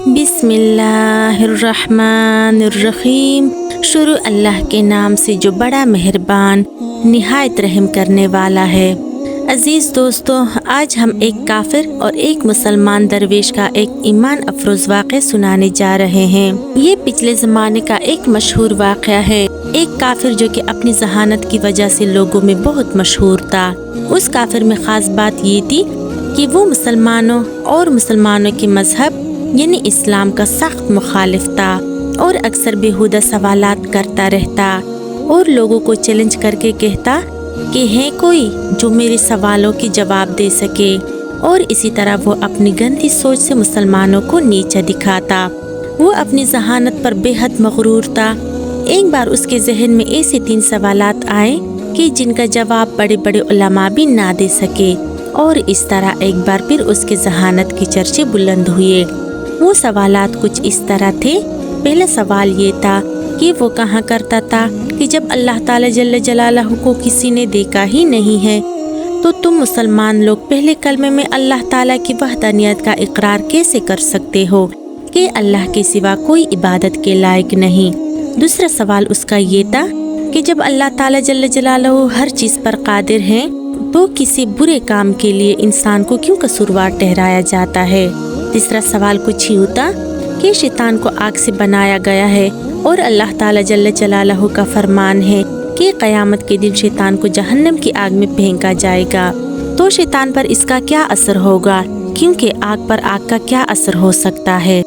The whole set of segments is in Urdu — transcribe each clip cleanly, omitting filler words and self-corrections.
بسم اللہ الرحمن الرحیم۔ شروع اللہ کے نام سے جو بڑا مہربان نہایت رحم کرنے والا ہے۔ عزیز دوستو، آج ہم ایک کافر اور ایک مسلمان درویش کا ایک ایمان افروز واقعہ سنانے جا رہے ہیں۔ یہ پچھلے زمانے کا ایک مشہور واقعہ ہے۔ ایک کافر جو کہ اپنی ذہانت کی وجہ سے لوگوں میں بہت مشہور تھا۔ اس کافر میں خاص بات یہ تھی کہ وہ مسلمانوں کے مذہب یعنی اسلام کا سخت مخالف تھا اور اکثر بیہودہ سوالات کرتا رہتا اور لوگوں کو چیلنج کر کے کہتا کہ ہے کوئی جو میرے سوالوں کی جواب دے سکے، اور اسی طرح وہ اپنی گندی سوچ سے مسلمانوں کو نیچا دکھاتا۔ وہ اپنی ذہانت پر بے حد مغرور تھا۔ ایک بار اس کے ذہن میں ایسے 3 سوالات آئے کہ جن کا جواب بڑے بڑے علماء بھی نہ دے سکے، اور اس طرح ایک بار پھر اس کے ذہانت کے چرچے بلند ہوئے۔ وہ سوالات کچھ اس طرح تھے۔ پہلا سوال یہ تھا کہ وہ کہا کرتا تھا کہ جب اللہ تعالی جل جلالہ کو کسی نے دیکھا ہی نہیں ہے تو تم مسلمان لوگ پہلے کلمے میں اللہ تعالیٰ کی وحدانیت کا اقرار کیسے کر سکتے ہو کہ اللہ کے سوا کوئی عبادت کے لائق نہیں۔ دوسرا سوال اس کا یہ تھا کہ جب اللہ تعالیٰ جل جلالہ ہر چیز پر قادر ہیں تو کسی برے کام کے لیے انسان کو کیوں قصوروار ٹھہرایا جاتا ہے۔ تیسرا سوال کچھ ہی ہوتا کہ شیطان کو آگ سے بنایا گیا ہے اور اللہ تعالیٰ جل جلالہ کا فرمان ہے کہ قیامت کے دن شیطان کو جہنم کی آگ میں پھینکا جائے گا، تو شیطان پر اس کا کیا اثر ہوگا، کیونکہ آگ پر آگ کا کیا اثر ہو سکتا ہے۔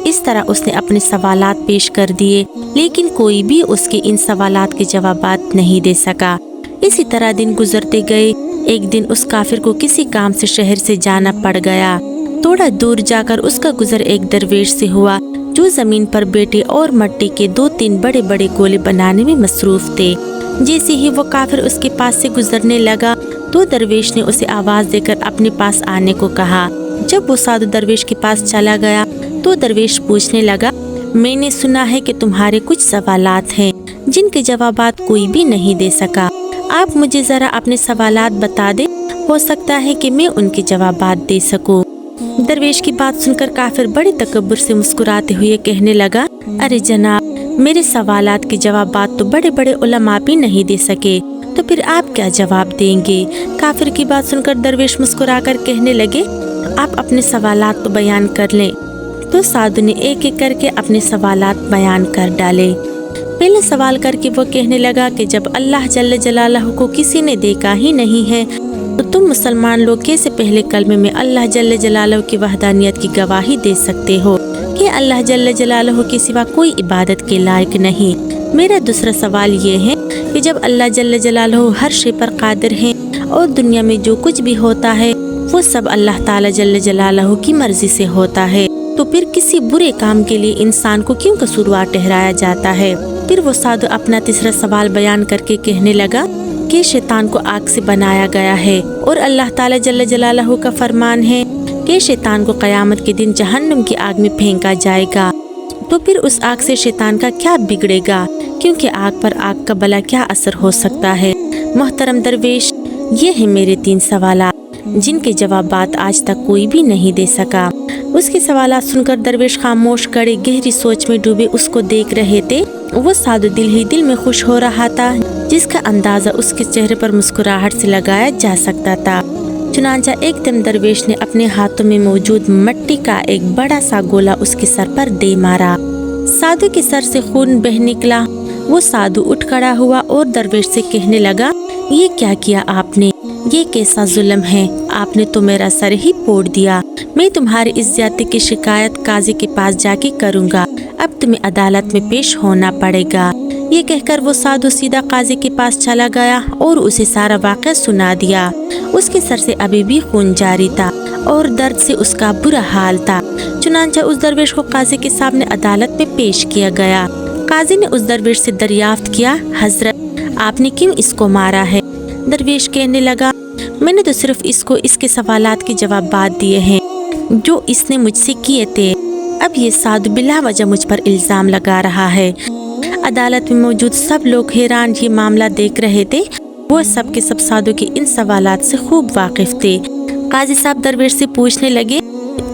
اس طرح اس نے اپنے سوالات پیش کر دیے، لیکن کوئی بھی اس کے ان سوالات کے جوابات نہیں دے سکا۔ اسی طرح دن گزرتے گئے۔ ایک دن اس کافر کو کسی کام سے شہر سے جانا پڑ گیا۔ تھوڑا دور جا کر اس کا گزر ایک درویش سے ہوا جو زمین پر بیٹھے اور مٹی کے 2-3 بڑے بڑے گولے بنانے میں مصروف تھے۔ جیسے ہی وہ کافر اس کے پاس سے گزرنے لگا تو درویش نے اسے آواز دے کر اپنے پاس آنے کو کہا۔ جب وہ سادھو درویش کے پاس چلا گیا تو درویش پوچھنے لگا، میں نے سنا ہے کہ تمہارے کچھ سوالات ہیں جن کے جوابات کوئی بھی نہیں دے سکا۔ آپ مجھے ذرا اپنے سوالات بتا دیں، ہو سکتا ہے کہ میں ان کے جوابات دے سکوں۔ درویش کی بات سن کر کافر بڑے تکبر سے مسکراتے ہوئے کہنے لگا، ارے جناب، میرے سوالات کے جوابات تو بڑے بڑے علماء بھی نہیں دے سکے، تو پھر آپ کیا جواب دیں گے؟ کافر کی بات سن کر درویش مسکرا کر کہنے لگے، آپ اپنے سوالات تو بیان کر لیں۔ تو سادھو نے ایک ایک کر کے اپنے سوالات بیان کر ڈالے۔ پہلے سوال کر کے وہ کہنے لگا کہ جب اللہ جل جلالہ کو کسی نے دیکھا ہی نہیں ہے تو تم مسلمان لوگ کیسے پہلے کلمے میں اللہ جل جلالہ کی وحدانیت کی گواہی دے سکتے ہو کہ اللہ جل جلالہ کے سوا کوئی عبادت کے لائق نہیں۔ میرا دوسرا سوال یہ ہے کہ جب اللہ جل جلالہ ہر شے پر قادر ہیں اور دنیا میں جو کچھ بھی ہوتا ہے وہ سب اللہ تعالی جل جلالہ کی مرضی سے ہوتا ہے، تو پھر کسی برے کام کے لیے انسان کو کیوں قصوروار ٹھہرایا جاتا ہے؟ پھر وہ سادھو اپنا تیسرا سوال بیان کر کے کہنے لگا کہ شیطان کو آگ سے بنایا گیا ہے اور اللہ تعالی جل جلالہ کا فرمان ہے کہ شیطان کو قیامت کے دن جہنم کی آگ میں پھینکا جائے گا، تو پھر اس آگ سے شیطان کا کیا بگڑے گا، کیونکہ آگ پر آگ کا بھلا کیا اثر ہو سکتا ہے۔ محترم درویش، یہ ہیں میرے 3 سوالات جن کے جوابات آج تک کوئی بھی نہیں دے سکا۔ اس کے سوالات سن کر درویش خاموش کھڑے گہری سوچ میں ڈوبے اس کو دیکھ رہے تھے۔ وہ سادھو دل ہی دل میں خوش ہو رہا تھا، جس کا اندازہ اس کے چہرے پر مسکراہٹ سے لگایا جا سکتا تھا۔ چنانچہ ایک دم درویش نے اپنے ہاتھوں میں موجود مٹی کا ایک بڑا سا گولا اس کے سر پر دے مارا۔ سادھو کے سر سے خون بہہ نکلا۔ وہ سادھو اٹھ کھڑا ہوا اور درویش سے کہنے لگا، یہ کیا کیا آپ نے؟ یہ کیسا ظلم ہے؟ آپ نے تو میرا سر ہی پھوڑ دیا۔ میں تمہاری اس زیادتی کی شکایت قاضی کے پاس جا کے کروں گا۔ اب تمہیں عدالت میں پیش ہونا پڑے گا۔ یہ کہہ کر وہ سادھو سیدھا قاضی کے پاس چلا گیا اور اسے سارا واقعہ سنا دیا۔ اس کے سر سے ابھی بھی خون جاری تھا اور درد سے اس کا برا حال تھا۔ چنانچہ اس درویش کو قاضی کے سامنے عدالت میں پیش کیا گیا۔ قاضی نے اس درویش سے دریافت کیا، حضرت، آپ نے کیوں اس کو مارا ہے؟ درویش کہنے لگا، میں نے تو صرف اس کو اس کے سوالات کے جوابات دیے ہیں جو اس نے مجھ سے کیے تھے۔ اب یہ سادھو بلا وجہ مجھ پر الزام لگا رہا ہے۔ عدالت میں موجود سب لوگ حیران یہ معاملہ دیکھ رہے تھے۔ وہ سب کے سب سادھو کے ان سوالات سے خوب واقف تھے۔ قاضی صاحب درویش سے پوچھنے لگے،